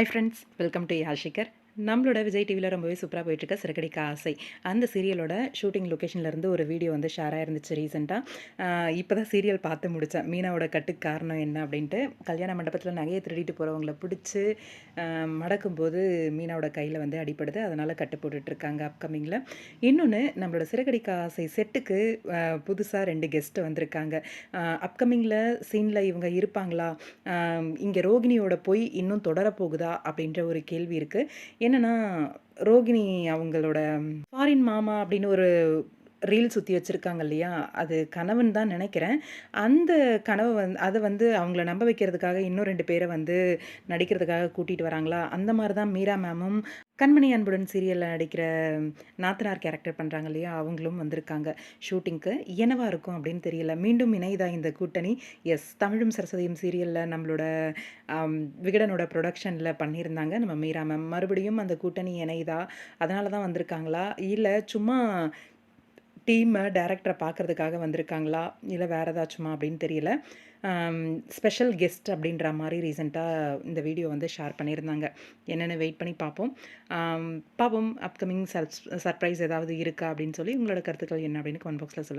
High friends, welcome to யாஷிகர். நம்மளோட விஜய் டிவியில் ரொம்பவே சூப்பராக போயிட்டுருக்க சிறகடிக்க ஆசை அந்த சீரியலோட ஷூட்டிங் லொக்கேஷன்லேருந்து ஒரு வீடியோ வந்து ஷேர் ஆயிருந்துச்சு ரீசெண்டாக. இப்போ தான் சீரியல் பார்த்து முடித்தேன். மீனாவோட கட்டுக்கு காரணம் என்ன அப்படின்ட்டு, கல்யாண மண்டபத்தில் நகையை திருடிட்டு போகிறவங்கள பிடிச்சி மடக்கும்போது மீனாவோட கையில் வந்து அடிப்படுது. அதனால் கட்டு போட்டுட்ருக்காங்க அப்கமிங்கில். இன்னொன்று, நம்மளோட சிறகடிக்க ஆசை செட்டுக்கு புதுசாக 2 கெஸ்ட்டு வந்திருக்காங்க. அப்கமிங்கில் சீனில் இவங்க இருப்பாங்களா, இங்கே ரோகிணியோட போய் இன்னும் தொடரப்போகுதா அப்படின்ற ஒரு கேள்வி இருக்குது. என்னன்னா, ரோகிணி அவங்களோட ஃபாரின் மாமா அப்படின்னு ஒரு ரீல் சுற்றி வச்சுருக்காங்க இல்லையா, அது கனவுன்னு தான் நினைக்கிறேன். அந்த கனவு அதை வந்து அவங்கள நம்ப வைக்கிறதுக்காக இன்னும் 2 பேரை வந்து நடிக்கிறதுக்காக கூட்டிகிட்டு வராங்களா, அந்த மாதிரி தான் மீரா மேமும் கண்மணி அன்புடன் சீரியலில் நடிக்கிற நாத்தனார் கேரக்டர் பண்ணுறாங்க இல்லையா, அவங்களும் வந்திருக்காங்க ஷூட்டிங்க்கு. என்னவா இருக்கும் அப்படின்னு தெரியல. மீண்டும் இணைதா இந்த கூட்டணி? எஸ், தமிழும் சரஸ்வதியும் சீரியலில் நம்மளோட விகடனோட ப்ரொடக்ஷனில் பண்ணியிருந்தாங்க நம்ம மீரா மேம். மறுபடியும் அந்த கூட்டணி இணைதா? அதனால தான் வந்திருக்காங்களா, இல்லை சும்மா டீமை டேரக்டரை பார்க்குறதுக்காக வந்திருக்காங்களா, இல்லை வேறு ஏதாச்சுமா அப்படின்னு தெரியல. ஸ்பெஷல் கெஸ்ட் அப்படின்ற மாதிரி ரீசெண்டாக இந்த வீடியோ வந்து ஷேர் பண்ணியிருந்தாங்க. என்னென்னு வெயிட் பண்ணி பார்ப்போம். பார்ப்போம் அப்கமிங் சர்ப்ரைஸ் ஏதாவது இருக்கா அப்படின்னு சொல்லி உங்களோட கருத்துக்கள் என்ன அப்படின்னு கமெண்ட் பாக்ஸில் சொல்லுங்கள்.